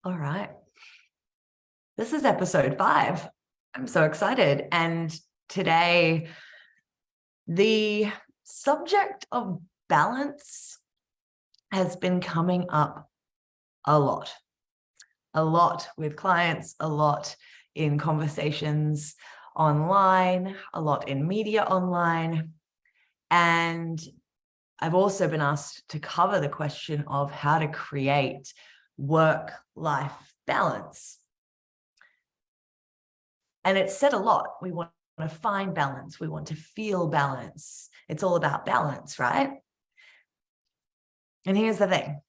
All right. This is episode 5. I'm so excited. And today, the subject of balance has been coming up a lot with clients, a lot in conversations online, a lot in media online. And I've also been asked to cover the question of how to create work-life balance. And it's said a lot. We want to find balance. We want to feel balance. It's all about balance, right? And here's the thing.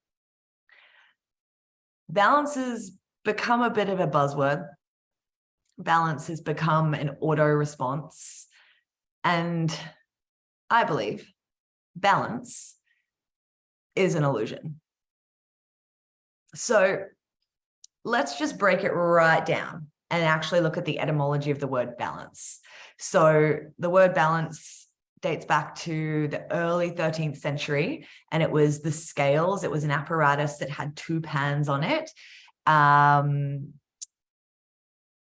Balance has become a bit of a buzzword. Balance has become an auto response. And I believe balance is an illusion. So let's just break it right down and actually look at the etymology of the word balance. So the word balance dates back to the early 13th century, and it was the scales. It was an apparatus that had 2 pans on it. And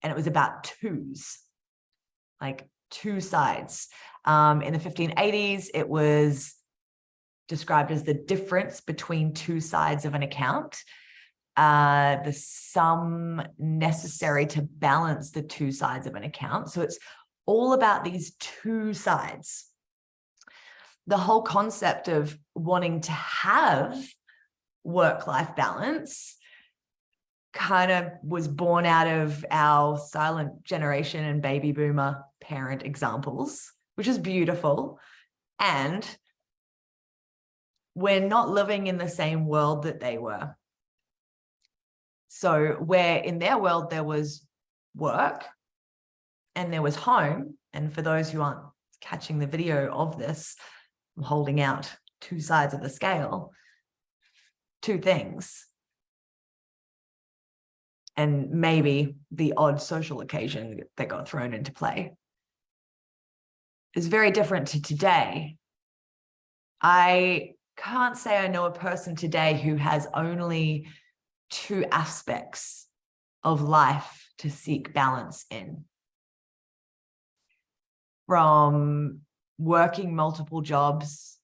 it was about twos, like 2 sides. In the 1580s, it was described as the difference between 2 sides of an account. The sum necessary to balance the 2 sides of an account. So it's all about these 2 sides. The whole concept of wanting to have work-life balance kind of was born out of our silent generation and baby boomer parent examples, which is beautiful. And we're not living in the same world that they were. So where in their world there was work and there was home, and for those who aren't catching the video of this, I'm holding out 2 sides of the scale, 2 things, and maybe the odd social occasion that got thrown into play. Is very different to today. I can't say I know a person today who has only 2 aspects of life to seek balance in. From working multiple jobs,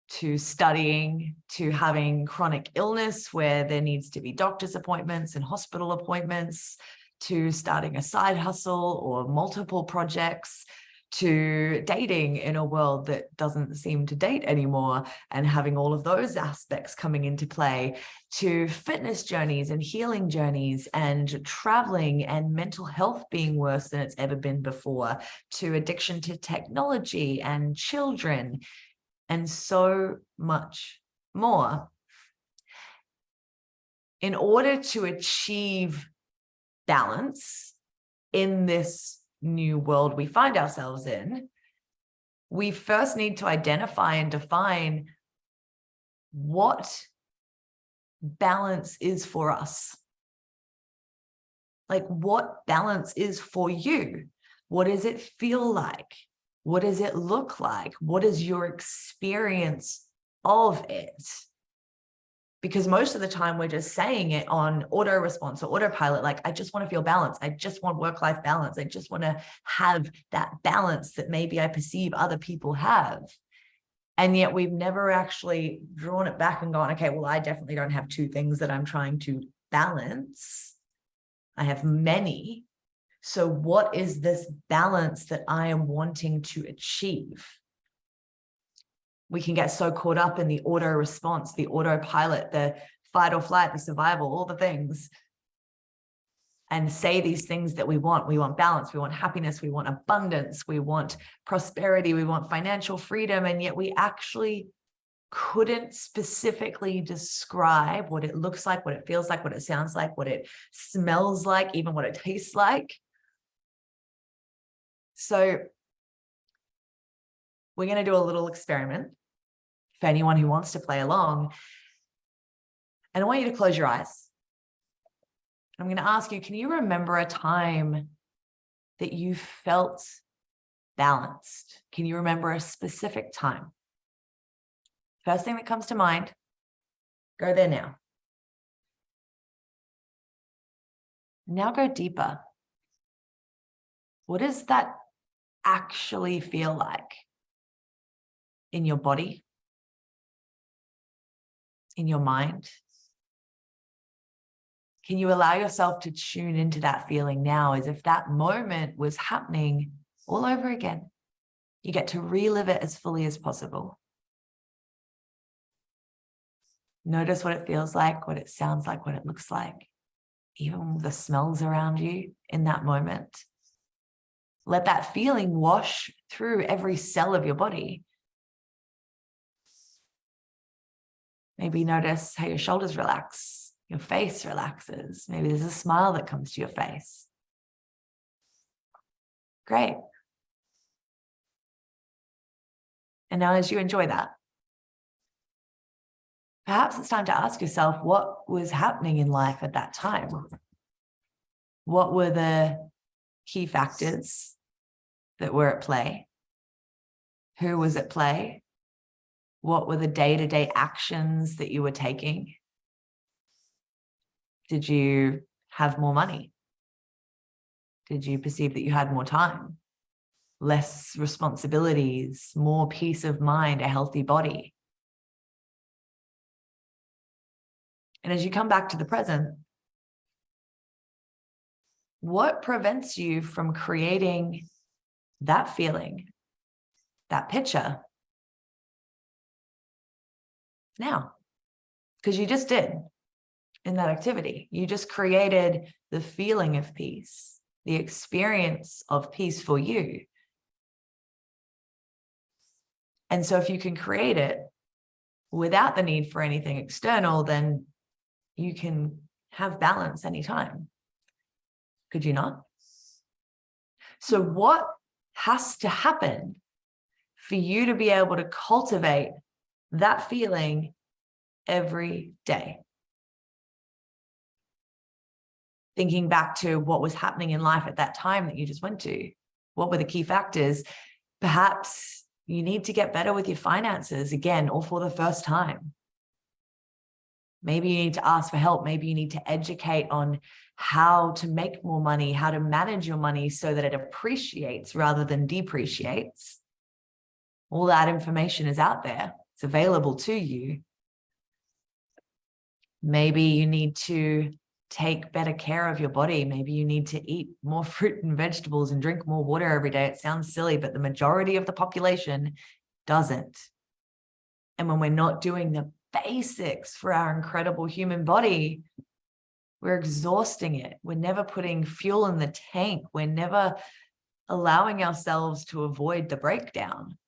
to studying, to having chronic illness where there needs to be doctor's appointments and hospital appointments, to starting a side hustle or multiple projects, to dating in a world that doesn't seem to date anymore and having all of those aspects coming into play, to fitness journeys and healing journeys and traveling and mental health being worse than it's ever been before, to addiction to technology and children, and so much more. In order to achieve balance in this new world we find ourselves in, we first need to identify and define what balance is for us. Like, what balance is for you? What does it feel like? What does it look like? What is your experience of it? Because most of the time we're just saying it on auto response or autopilot, like, I just want to feel balanced. I just want work-life balance. I just want to have that balance that maybe I perceive other people have. And yet we've never actually drawn it back and gone, okay, well, I definitely don't have 2 things that I'm trying to balance. I have many. So what is this balance that I am wanting to achieve? We can get so caught up in the auto response, the autopilot, the fight or flight, the survival, all the things, and say these things that we want. We want balance, we want happiness, we want abundance, we want prosperity, we want financial freedom, and yet we actually couldn't specifically describe what it looks like, what it feels like, what it sounds like, what it smells like, even what it tastes like. So we're going to do a little experiment for anyone who wants to play along. And I want you to close your eyes. I'm going to ask you, can you remember a time that you felt balanced? Can you remember a specific time? First thing that comes to mind, go there now. Now go deeper. What does that actually feel like in your body, in your mind? Can you allow yourself to tune into that feeling now as if that moment was happening all over again? You get to relive it as fully as possible. Notice what it feels like, what it sounds like, what it looks like, even the smells around you in that moment. Let that feeling wash through every cell of your body. Maybe notice how your shoulders relax, your face relaxes. Maybe there's a smile that comes to your face. Great. And now as you enjoy that, perhaps it's time to ask yourself what was happening in life at that time. What were the key factors that were at play? Who was at play? What were the day-to-day actions that you were taking? Did you have more money? Did you perceive that you had more time, less responsibilities, more peace of mind, a healthy body? And as you come back to the present, what prevents you from creating that feeling, that picture now? Because you just did in that activity. You just created the feeling of peace, the experience of peace for you. And so if you can create it without the need for anything external, then you can have balance anytime. Could you not? So what has to happen for you to be able to cultivate that feeling every day? Thinking back to what was happening in life at that time that you just went to, what were the key factors? Perhaps you need to get better with your finances again, or for the first time. Maybe you need to ask for help. Maybe you need to educate on how to make more money, how to manage your money so that it appreciates rather than depreciates. All that information is out there. It's available to you. Maybe you need to take better care of your body. Maybe you need to eat more fruit and vegetables and drink more water every day. It sounds silly, but the majority of the population doesn't. And when we're not doing the basics for our incredible human body, we're exhausting it. We're never putting fuel in the tank. We're never allowing ourselves to avoid the breakdown.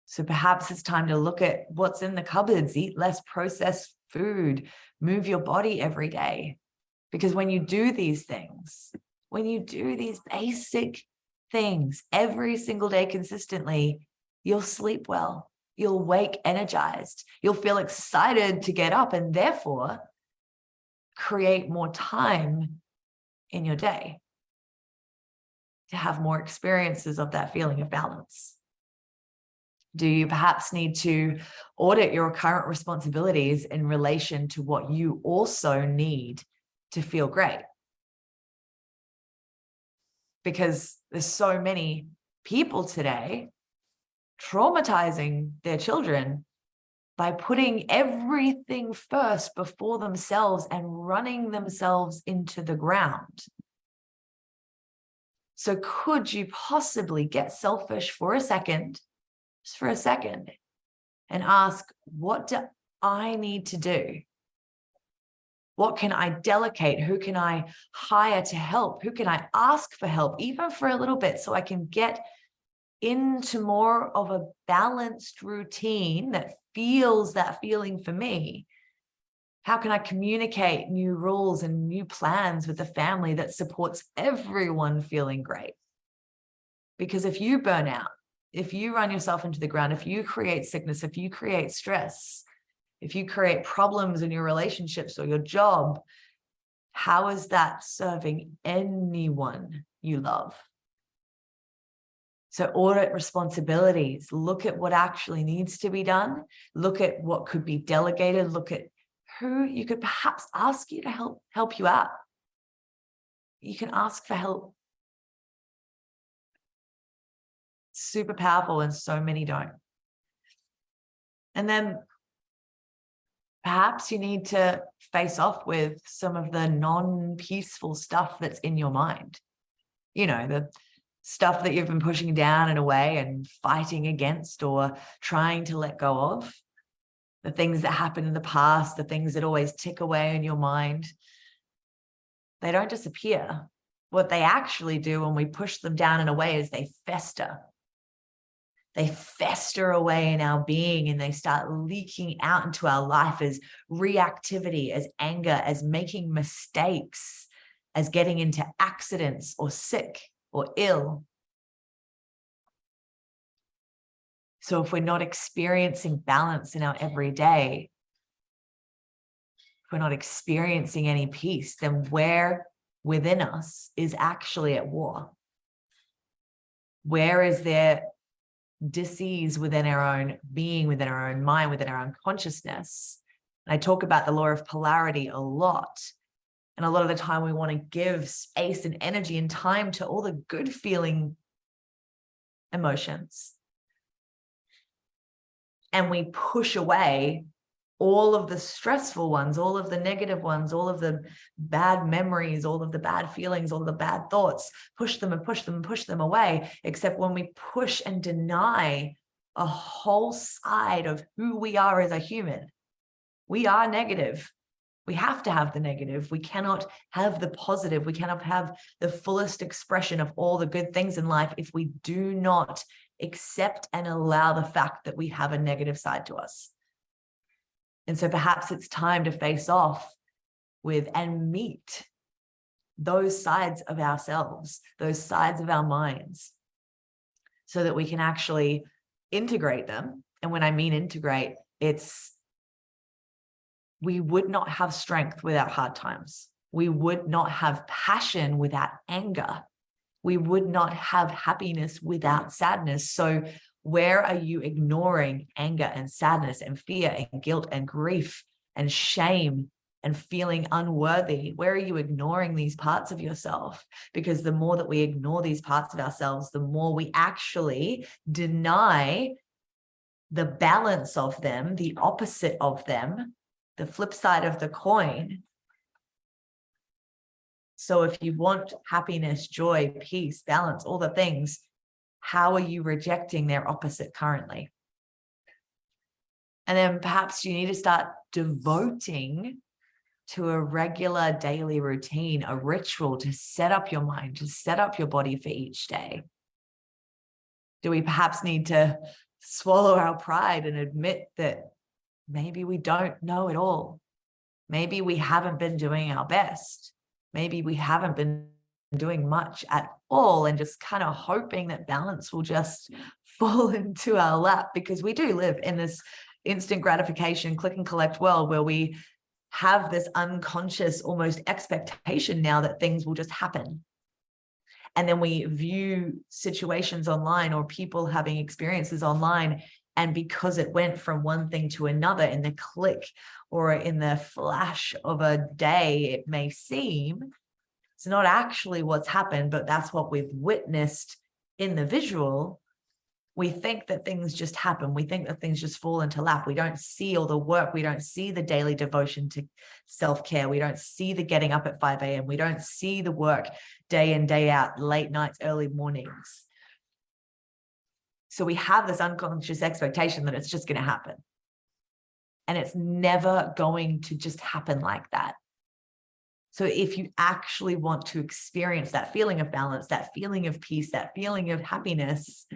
So perhaps it's time to look at what's in the cupboards, eat less processed food, move your body every day. Because when you do these things, when you do these basic things every single day consistently, you'll sleep well, you'll wake energized, you'll feel excited to get up, and therefore create more time in your day to have more experiences of that feeling of balance. Do you perhaps need to audit your current responsibilities in relation to what you also need to feel great? Because there's so many people today traumatizing their children by putting everything first before themselves and running themselves into the ground. So could you possibly get selfish for a second, just for a second, and ask, what do I need to do? What can I delegate? Who can I hire to help? Who can I ask for help, even for a little bit, so I can get into more of a balanced routine that feels that feeling for me? How can I communicate new rules and new plans with the family that supports everyone feeling great? Because if you burn out, if you run yourself into the ground, if you create sickness, if you create stress, if you create problems in your relationships or your job, how is that serving anyone you love? So audit responsibilities, look at what actually needs to be done, look at what could be delegated, look at who you could perhaps ask you to help you out. You can ask for help. Super powerful, and so many don't. And then perhaps you need to face off with some of the non-peaceful stuff that's in your mind. You know, the stuff that you've been pushing down and away and fighting against or trying to let go of. The things that happened in the past, the things that always tick away in your mind. They don't disappear. What they actually do when we push them down and away is they fester. They fester away in our being, and they start leaking out into our life as reactivity, as anger, as making mistakes, as getting into accidents or sick or ill. So if we're not experiencing balance in our everyday, if we're not experiencing any peace, then where within us is actually at war? Where is there disease within our own being, within our own mind, within our own consciousness? And I talk about the law of polarity a lot. And a lot of the time we want to give space and energy and time to all the good feeling emotions. And we push away all of the stressful ones, all of the negative ones, all of the bad memories, all of the bad feelings, all the bad thoughts, push them and push them and push them away. Except when we push and deny a whole side of who we are as a human, we are negative. We have to have the negative. We cannot have the positive. We cannot have the fullest expression of all the good things in life if we do not accept and allow the fact that we have a negative side to us. And so perhaps it's time to face off with and meet those sides of ourselves, those sides of our minds, so that we can actually integrate them. And when I mean integrate, it's we would not have strength without hard times. We would not have passion without anger. We would not have happiness without sadness. So where are you ignoring anger and sadness and fear and guilt and grief and shame and feeling unworthy? Where are you ignoring these parts of yourself? Because the more that we ignore these parts of ourselves, the more we actually deny the balance of them, the opposite of them, the flip side of the coin. So if you want happiness, joy, peace, balance, all the things, how are you rejecting their opposite currently? And then perhaps you need to start devoting to a regular daily routine, a ritual to set up your mind, to set up your body for each day. Do we perhaps need to swallow our pride and admit that maybe we don't know it all? Maybe we haven't been doing our best. Maybe we haven't been doing much at all, and just kind of hoping that balance will just fall into our lap, because we do live in this instant gratification, click and collect world where we have this unconscious almost expectation now that things will just happen. And then we view situations online or people having experiences online, and because it went from one thing to another in the click or in the flash of a day, it may seem it's not actually what's happened, but that's what we've witnessed in the visual. We think that things just happen. We think that things just fall into lap. We don't see all the work. We don't see the daily devotion to self-care. We don't see the getting up at 5 a.m. We don't see the work day in, day out, late nights, early mornings. So we have this unconscious expectation that it's just going to happen. And it's never going to just happen like that. So if you actually want to experience that feeling of balance, that feeling of peace, that feeling of happiness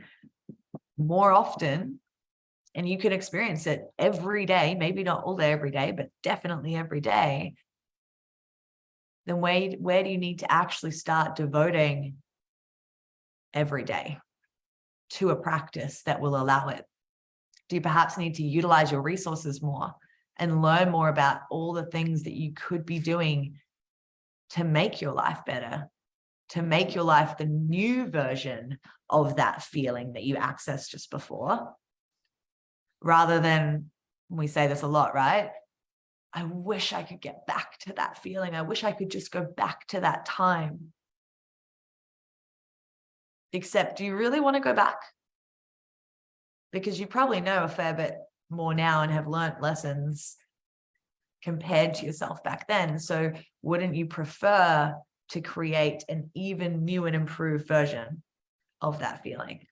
more often, and you can experience it every day, maybe not all day every day, but definitely every day, then where do you need to actually start devoting every day to a practice that will allow it? Do you perhaps need to utilize your resources more and learn more about all the things that you could be doing to make your life better, to make your life the new version of that feeling that you accessed just before? Rather than, we say this a lot, right? I wish I could get back to that feeling. I wish I could just go back to that time. Except, do you really want to go back? Because you probably know a fair bit more now and have learnt lessons compared to yourself back then. So wouldn't you prefer to create an even new and improved version of that feeling?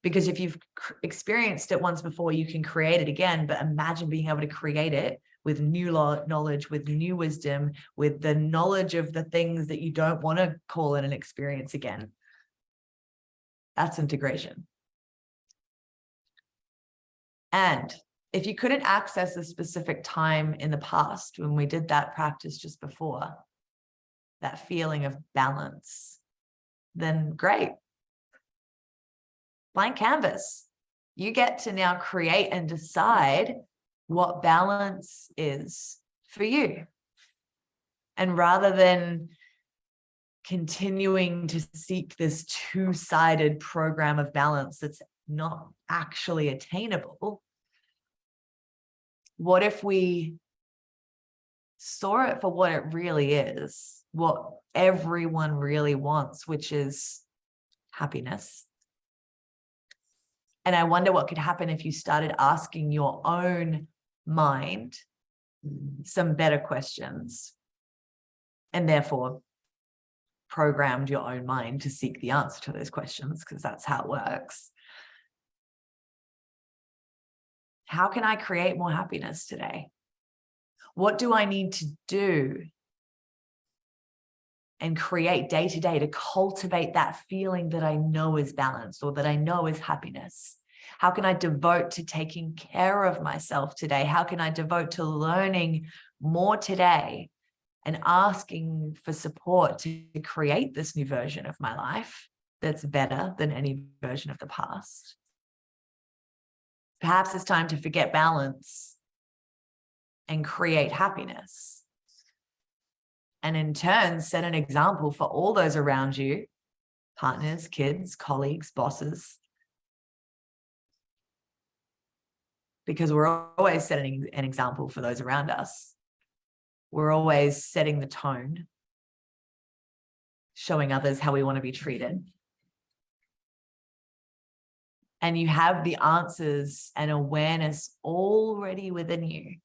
Because if you've experienced it once before, you can create it again. But imagine being able to create it with new knowledge, with new wisdom, with the knowledge of the things that you don't want to call in an experience again. That's integration. And if you couldn't access a specific time in the past when we did that practice just before, that feeling of balance, then great. Blank canvas. You get to now create and decide what balance is for you. And rather than continuing to seek this two-sided program of balance that's not actually attainable, what if we saw it for what it really is, what everyone really wants, which is happiness? And I wonder what could happen if you started asking your own mind some better questions, and therefore programmed your own mind to seek the answer to those questions, because that's how it works. How can I create more happiness today? What do I need to do and create day to day to cultivate that feeling that I know is balanced or that I know is happiness? How can I devote to taking care of myself today? How can I devote to learning more today and asking for support to create this new version of my life that's better than any version of the past? Perhaps it's time to forget balance and create happiness. And in turn, set an example for all those around you, partners, kids, colleagues, bosses. Because we're always setting an example for those around us. We're always setting the tone, showing others how we want to be treated. And you have the answers and awareness already within you.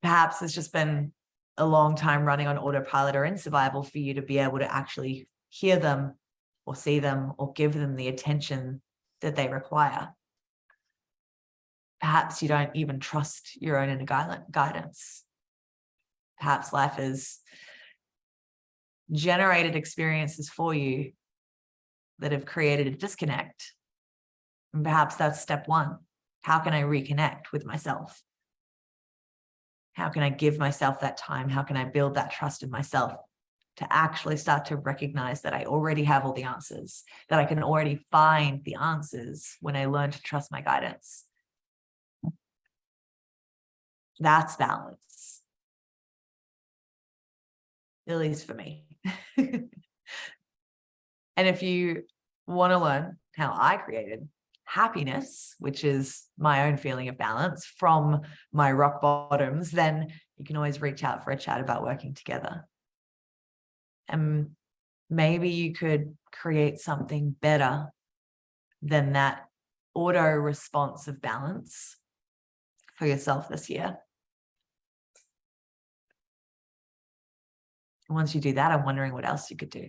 Perhaps it's just been a long time running on autopilot or in survival for you to be able to actually hear them or see them or give them the attention that they require. Perhaps you don't even trust your own inner guidance. Perhaps life has generated experiences for you that have created a disconnect. And perhaps that's step one. How can I reconnect with myself? How can I give myself that time? How can I build that trust in myself to actually start to recognize that I already have all the answers, that I can already find the answers when I learn to trust my guidance? That's balance, at least for me. And if you want to learn how I created happiness, which is my own feeling of balance from my rock bottoms, then you can always reach out for a chat about working together. And maybe you could create something better than that auto response of balance for yourself this year. Once you do that, I'm wondering what else you could do.